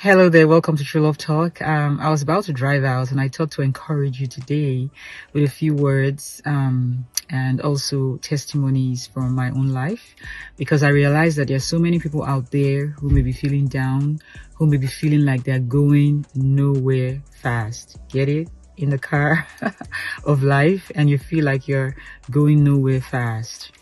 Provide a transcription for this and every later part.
Hello there, welcome to True Love Talk. I was about to drive out and I thought to encourage you today with a few words and also testimonies from my own life, because I realized that there are so many people out there who may be feeling down, who may be feeling like they're going nowhere fast. Get it? In the car of life and you feel like you're going nowhere fast.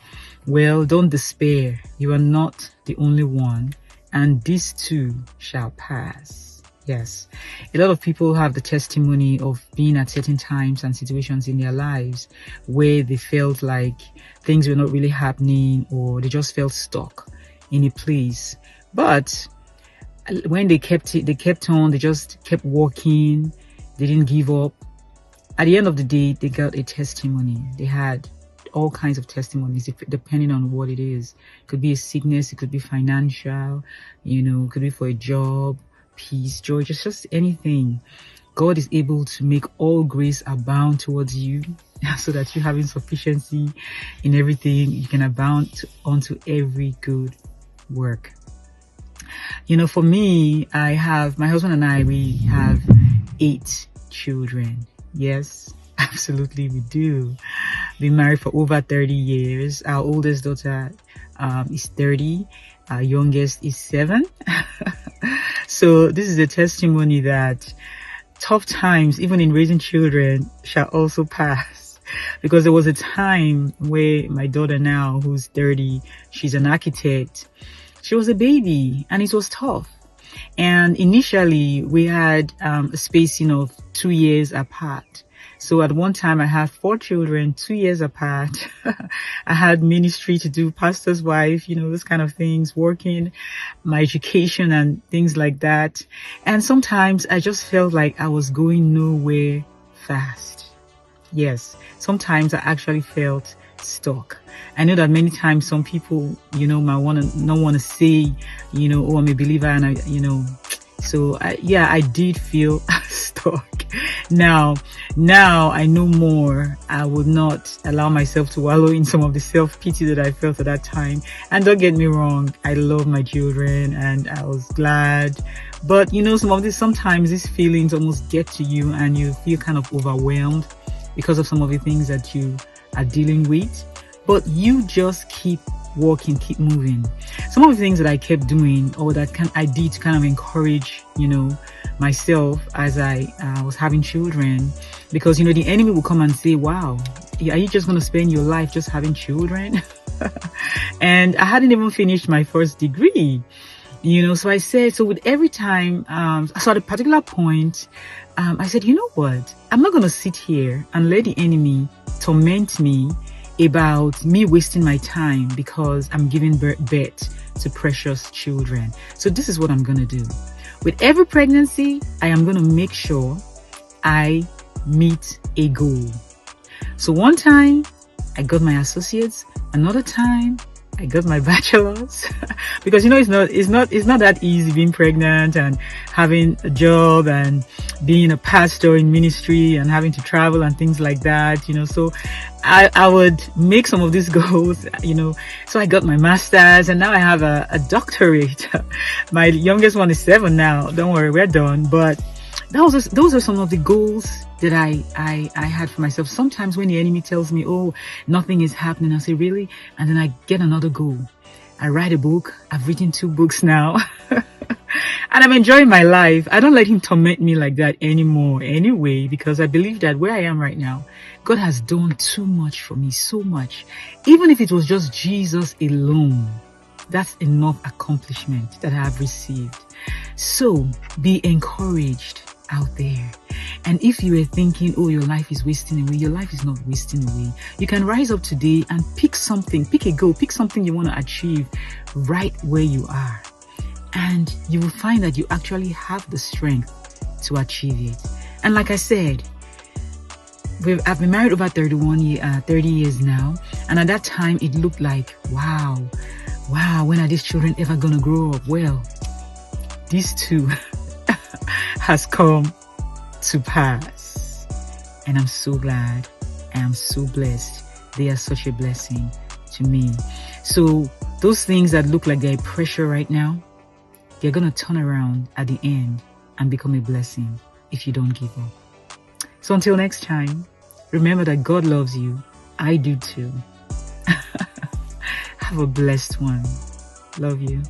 Well, don't despair. You are not the only one. And this too shall pass. Yes. A lot of people have the testimony of being at certain times and situations in their lives where they felt like things were not really happening, or they just felt stuck in a place. But when they kept on, they just kept walking. They didn't give up. At the end of the day, they got a testimony. They had all kinds of testimonies depending on what it is. It could be a sickness, it could be financial, it could be for a job, peace, joy, just anything. God is able to make all grace abound towards you so that you have insufficiency in everything. You can abound unto every good work. For me, my husband and I, we have 8 children. Yes, absolutely we do. Been married for over 30 years. Our oldest daughter is 30. Our youngest is 7. So this is a testimony that tough times, even in raising children, shall also pass. Because there was a time where my daughter now, who's 30, she's an architect. She was a baby and it was tough. And initially we had a spacing of 2 years apart. So at one time I had 4 children, 2 years apart. I had ministry to do, pastor's wife, those kind of things, working, my education and things like that. And sometimes I just felt like I was going nowhere fast. Yes, sometimes I actually felt stuck. I know that many times some people, might not want to say, oh, I'm a believer, and so I did feel stuck. Now I know more. I would not allow myself to wallow in some of the self-pity that I felt at that time. And don't get me wrong, I love my children and I was glad. But sometimes these feelings almost get to you and you feel kind of overwhelmed because of some of the things that you are dealing with. But you just keep walking, keep moving. Some of the things that I kept doing, or that I did to kind of encourage, myself as I was having children, because the enemy will come and say, wow, are you just going to spend your life just having children? And I hadn't even finished my first degree, so I said, so with every time, so at a particular point, I said, you know what, I'm not going to sit here and let the enemy torment me about me wasting my time because I'm giving birth to precious children. So this is what I'm going to do. With every pregnancy, I am going to make sure I meet a goal. So one time I got my associates, another time I got my bachelor's because it's not that easy being pregnant and having a job and being a pastor in ministry and having to travel and things like that, so I would make some of these goals, so I got my master's and now I have a doctorate. My youngest one is 7 now. Don't worry, we're done. But those are some of the goals that I had for myself. Sometimes when the enemy tells me, oh, nothing is happening, I say, really? And then I get another goal. I write a book. I've written 2 books now. And I'm enjoying my life. I don't let him torment me like that anymore anyway, because I believe that where I am right now, God has done too much for me, so much. Even if it was just Jesus alone, that's enough accomplishment that I have received. So be encouraged out there. And if you were thinking, oh, your life is wasting away, your life is not wasting away. You can rise up today and pick a goal, pick something you want to achieve right where you are. And you will find that you actually have the strength to achieve it. And like I said, I've been married over 30 years now. And at that time, it looked like, wow, when are these children ever going to grow up? Well, this too has come to pass. And I'm so glad. I am so blessed. They are such a blessing to me. So those things that look like they're pressure right now, they're going to turn around at the end and become a blessing if you don't give up. So until next time, remember that God loves you. I do too. Have a blessed one. Love you.